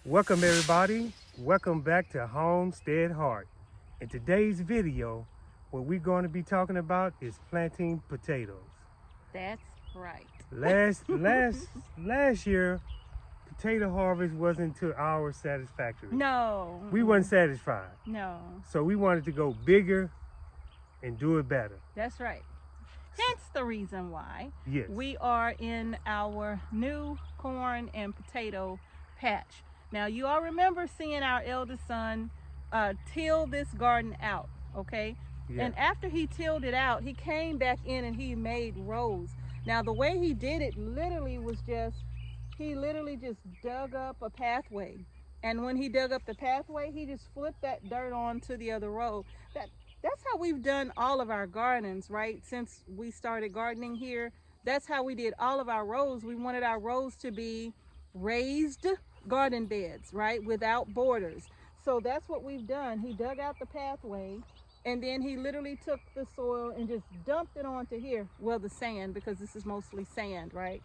Welcome everybody. Welcome back to Homestead Heart. In today's video, what we're going to be talking about is planting potatoes. That's right. Last year, potato harvest wasn't to our satisfactory. No. We weren't satisfied. No. So we wanted to go bigger and do it better. That's right. Hence the reason why Yes. we are in our new corn and potato patch. Now, you all remember seeing our eldest son till this garden out, okay? Yeah. And after he tilled it out, he came back in and he made rows. Now, the way he did it literally was he literally just dug up a pathway. And when he dug up the pathway, he just flipped that dirt onto the other row. That's how we've done all of our gardens, right? Since we started gardening here, that's how we did all of our rows. We wanted our rows to be raised garden beds, right? Without borders. So that's what we've done. He dug out the pathway and then he literally took the soil and just dumped it onto here. Well, the sand, because this is mostly sand, right?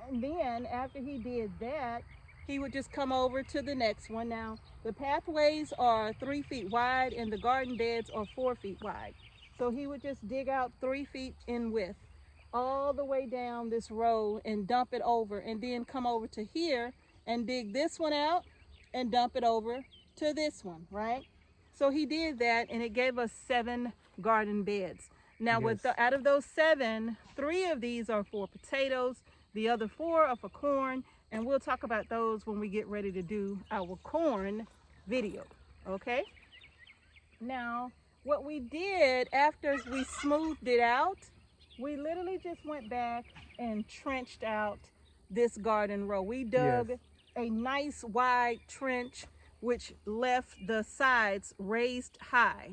And then after he did that, he would just come over to the next one. Now, the pathways are 3 feet wide and the garden beds are 4 feet wide. So he would just dig out 3 feet in width all the way down this row and dump it over, and then come over to here and dig this one out and dump it over to this one, right? So he did that and it gave us 7 garden beds. Now, Yes. out of those 7, 3 of these are for potatoes, the other 4 are for corn, and we'll talk about those when we get ready to do our corn video, okay? Now, what we did after we smoothed it out, we literally just went back and trenched out this garden row. We dug a nice wide trench, which left the sides raised high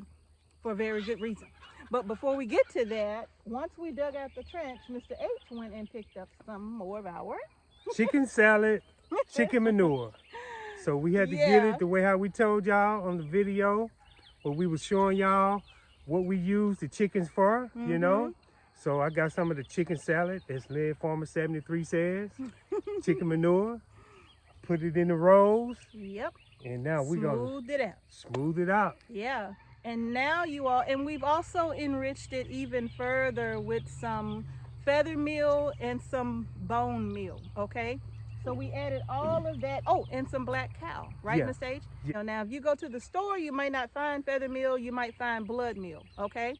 for a very good reason. But before we get to that, once we dug out the trench, Mr. H went and picked up some more of our Chicken salad, chicken manure. So we had to get it the way how we told y'all on the video, where we was showing y'all what we use the chickens for, you know. So I got some of the chicken salad, as Led Farmer 73 says, chicken manure, put it in the rows. Yep. And now we're gonna smooth it out. Yeah. And now you all, and we've also enriched it even further with some feather meal and some bone meal, okay? So we added all of that. Oh, and some black cow, right, Yeah. Miss H? Yeah. Now, if you go to the store, you might not find feather meal, you might find blood meal, okay?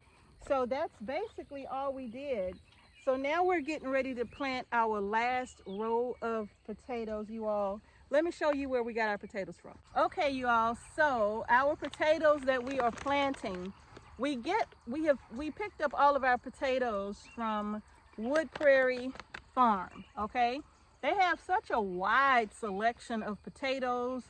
So that's basically all we did. So now we're getting ready to plant our last row of potatoes, you all. Let me show you where we got our potatoes from. Okay, you all, so our potatoes that we are planting, we picked up all of our potatoes from Wood Prairie Farm, okay? They have such a wide selection of potatoes.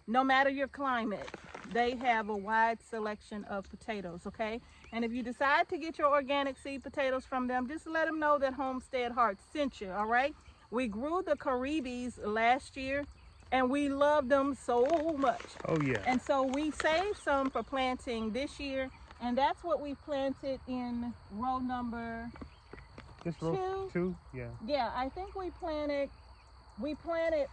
No matter your climate, they have a wide selection of potatoes, okay? And if you decide to get your organic seed potatoes from them, just let them know that Homestead Heart sent you, all right? We grew the Caribbees last year and we loved them so much. Oh yeah. And so we saved some for planting this year, and that's what we planted in row number This row 2? Yeah. Yeah, I think we planted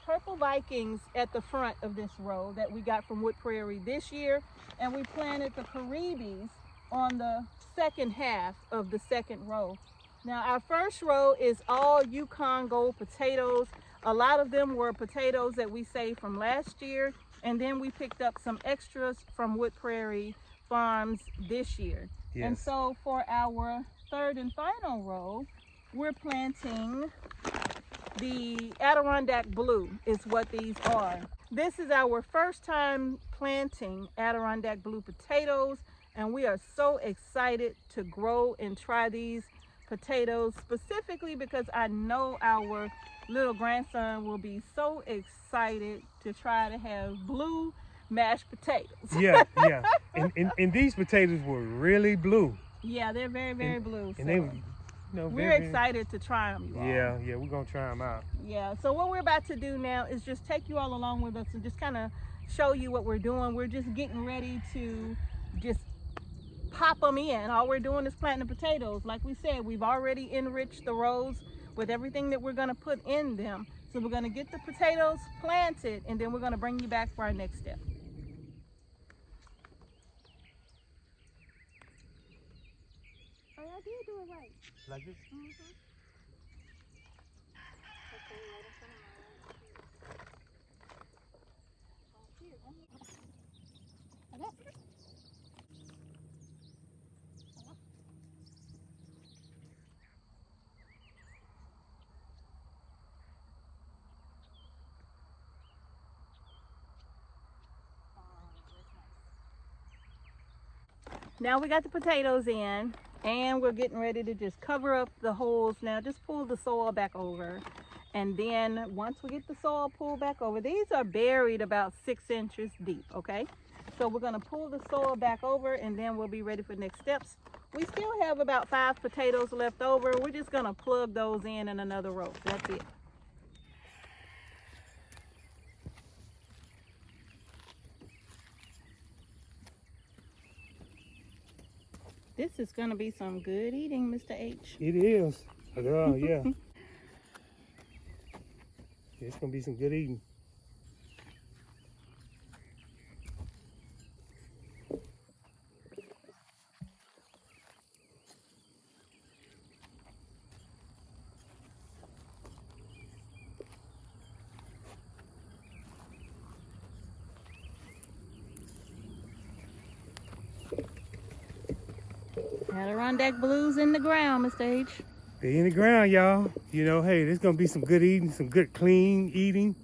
Purple Vikings at the front of this row that we got from Wood Prairie this year, and we planted the Caribbees on the second half of the second row. Now, our first row is all Yukon Gold potatoes. A lot of them were potatoes that we saved from last year, and then we picked up some extras from Wood Prairie Farms this year. Yes. And so for our third and final row, we're planting the Adirondack Blue is what these are. This is our first time planting Adirondack Blue potatoes, and we are so excited to grow and try these potatoes, specifically because I know our little grandson will be so excited to try to have blue mashed potatoes. Yeah. And these potatoes were really blue. Yeah, they're very, very blue. And they were, we're excited to try them, you all. Yeah, we're gonna try them out. Yeah, so what we're about to do now is just take you all along with us and just kind of show you what we're doing. We're just getting ready to just pop them in. All we're doing is planting the potatoes. Like we said, we've already enriched the rows with everything that we're gonna put in them. So we're gonna get the potatoes planted and then we're gonna bring you back for our next step. Oh, I did do it right. Like this? Mm-hmm. Okay, right in front of my right here. Now we got the potatoes in and we're getting ready to just cover up the holes. Now just pull the soil back over. And then once we get the soil pulled back over, these are buried about 6 inches deep, okay? So we're gonna pull the soil back over and then we'll be ready for the next steps. We still have about 5 potatoes left over. We're just gonna plug those in another row. That's it. This is gonna be some good eating, Mr. H. It is. Oh, yeah. It's gonna be some good eating. Adirondack blues in the ground, Mr. H. They in the ground, y'all. You know, hey, there's gonna be some good eating, some good clean eating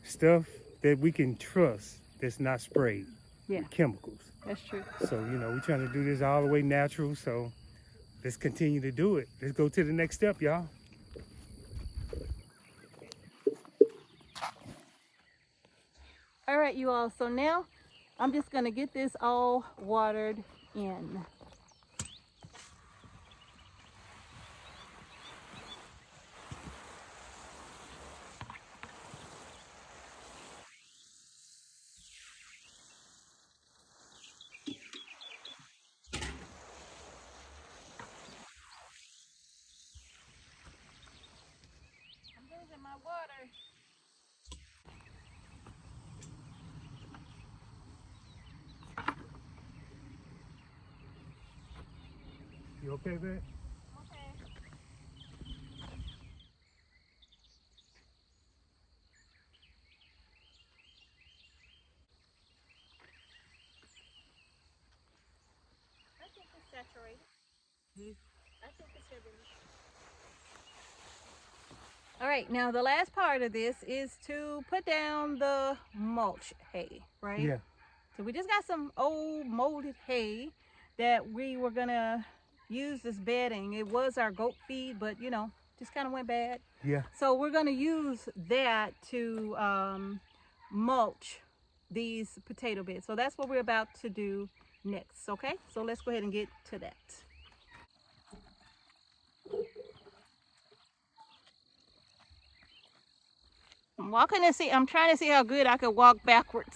stuff that we can trust that's not sprayed with chemicals. That's true. So, you know, we're trying to do this all the way natural, so let's continue to do it. Let's go to the next step, y'all. All right, you all, so now I'm just gonna get this all watered in. I'm losing my water. You okay, man? Okay. I think it's saturated. I think it's heavily. All right, now the last part of this is to put down the mulch hay, right? Yeah. So we just got some old molded hay that we were gonna use as bedding. It was our goat feed, but you know, just kind of went bad. Yeah. So we're gonna use that to mulch these potato beds. So that's what we're about to do next, okay? So let's go ahead and get to that. I'm walking to see, I'm trying to see how good I could walk backwards.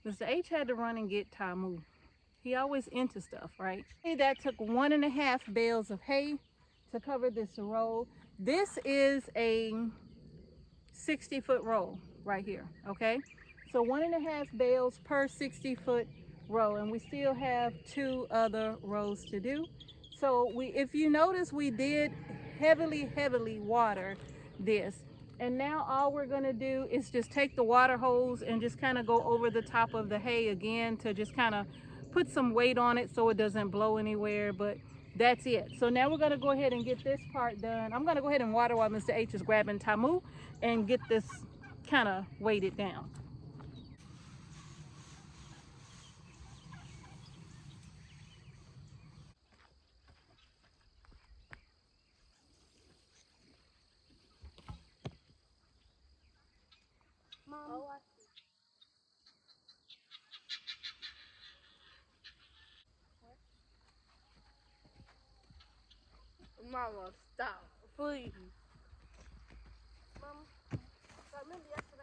Mr. H had to run and get Tamu. He always into stuff, right? That took 1.5 bales of hay to cover this row. This is a 60-foot row right here, okay? So 1.5 bales per 60-foot row, and we still have 2 other rows to do. So if you notice, we did heavily water this. And now all we're gonna do is just take the water hose and just kind of go over the top of the hay again to just kind of put some weight on it so it doesn't blow anywhere, but that's it. So now we're gonna go ahead and get this part done. I'm gonna go ahead and water while Mr. H is grabbing Tamu and get this kind of weighted down. Mom. Mama, stop, please. Mama, I remember yesterday.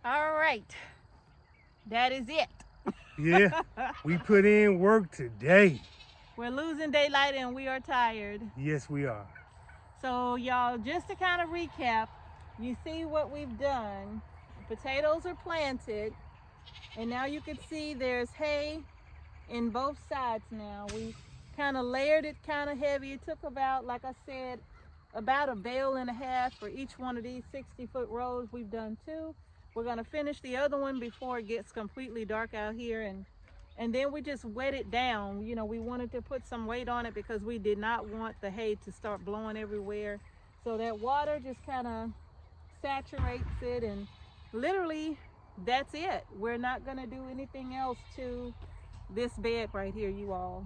All right, that is it. Yeah, we put in work today. We're losing daylight and we are tired. Yes, we are. So y'all, just to kind of recap, you see what we've done. Potatoes are planted, and now you can see there's hay in both sides now. We kind of layered it kind of heavy. It took about, like I said, about a bale and a half for each one of these 60-foot rows. We've done 2. We're gonna finish the other one before it gets completely dark out here, and then we just wet it down. You know, we wanted to put some weight on it because we did not want the hay to start blowing everywhere. So that water just kind of saturates it, and literally that's it. We're not gonna do anything else to this bed right here, you all.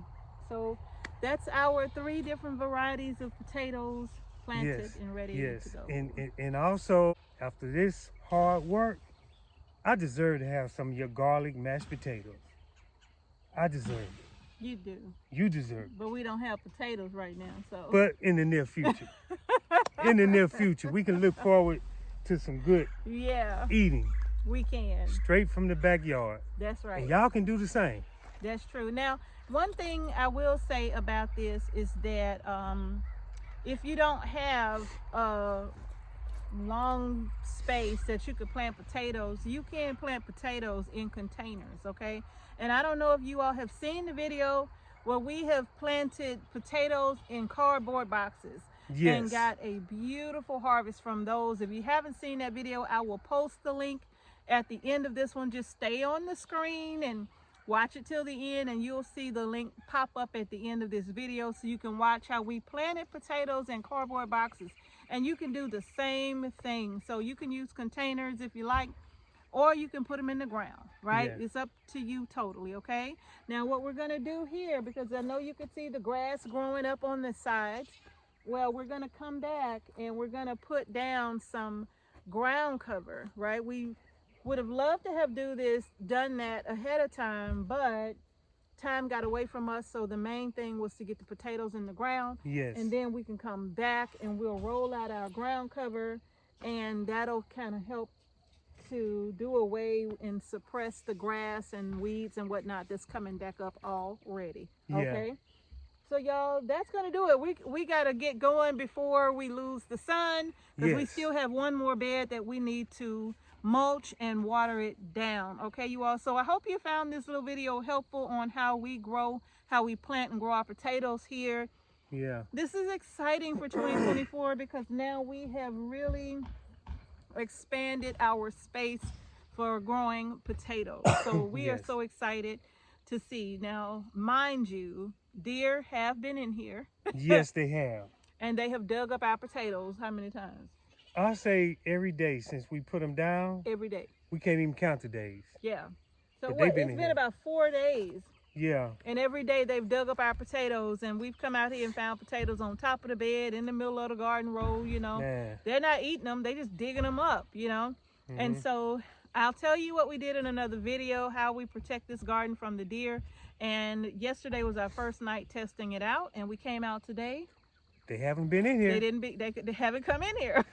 So that's our 3 different varieties of potatoes planted and ready to go. And also, after this hard work, I deserve to have some of your garlic mashed potatoes. I deserve it. You do. You deserve it. But we don't have potatoes right now, so. But in the near future, in the near future, we can look forward to some good eating. We can. Straight from the backyard. That's right. And y'all can do the same. That's true. Now, one thing I will say about this is that if you don't have a long space that you could plant potatoes, you can plant potatoes in containers, okay? And I don't know if you all have seen the video where we have planted potatoes in cardboard boxes and got a beautiful harvest from those. If you haven't seen that video, I will post the link at the end of this one. Just stay on the screen and watch it till the end, and you'll see the link pop up at the end of this video so you can watch how we planted potatoes in cardboard boxes. And you can do the same thing. So you can use containers if you like, or you can put them in the ground, right? It's up to you totally, okay? Now what we're gonna do here, because I know you can see the grass growing up on the sides, well, we're gonna come back and we're gonna put down some ground cover, right? We would have loved to have done that ahead of time, but time got away from us. So the main thing was to get the potatoes in the ground. And then we can come back and we'll roll out our ground cover, and that'll kind of help to do away and suppress the grass and weeds and whatnot that's coming back up already. Okay. So y'all, that's gonna do it. We gotta get going before we lose the sun, because we still have one more bed that we need to mulch and water it down. Okay, you all. So I hope you found this little video helpful on how we plant and grow our potatoes here. This is exciting for 2024 because now we have really expanded our space for growing potatoes. So we are so excited to see. Now, mind you, deer have been in here. Yes, they have. And they have dug up our potatoes how many times? I say every day since we put them down. Every day. We can't even count the days. Yeah. So what? It's been about 4 days. Yeah. And every day they've dug up our potatoes, and we've come out here and found potatoes on top of the bed, in the middle of the garden row, you know. They're not eating them, they just digging them up, you know. And so I'll tell you what we did in another video, how we protect this garden from the deer. And yesterday was our first night testing it out, and we came out today. They haven't been in here. They haven't come in here.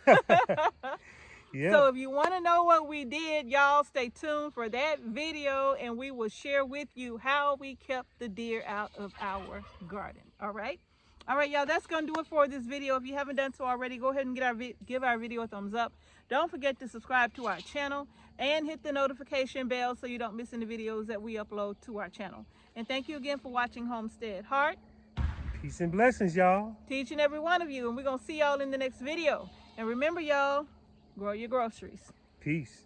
So if you want to know what we did, y'all stay tuned for that video, and we will share with you how we kept the deer out of our garden. All right. All right, y'all, that's going to do it for this video. If you haven't done so already, go ahead and give our video a thumbs up. Don't forget to subscribe to our channel and hit the notification bell so you don't miss any videos that we upload to our channel. And thank you again for watching Homestead. Heart, Peace and blessings, y'all. to each and every one of you. And we're going to see y'all in the next video. And remember, y'all, grow your groceries. Peace.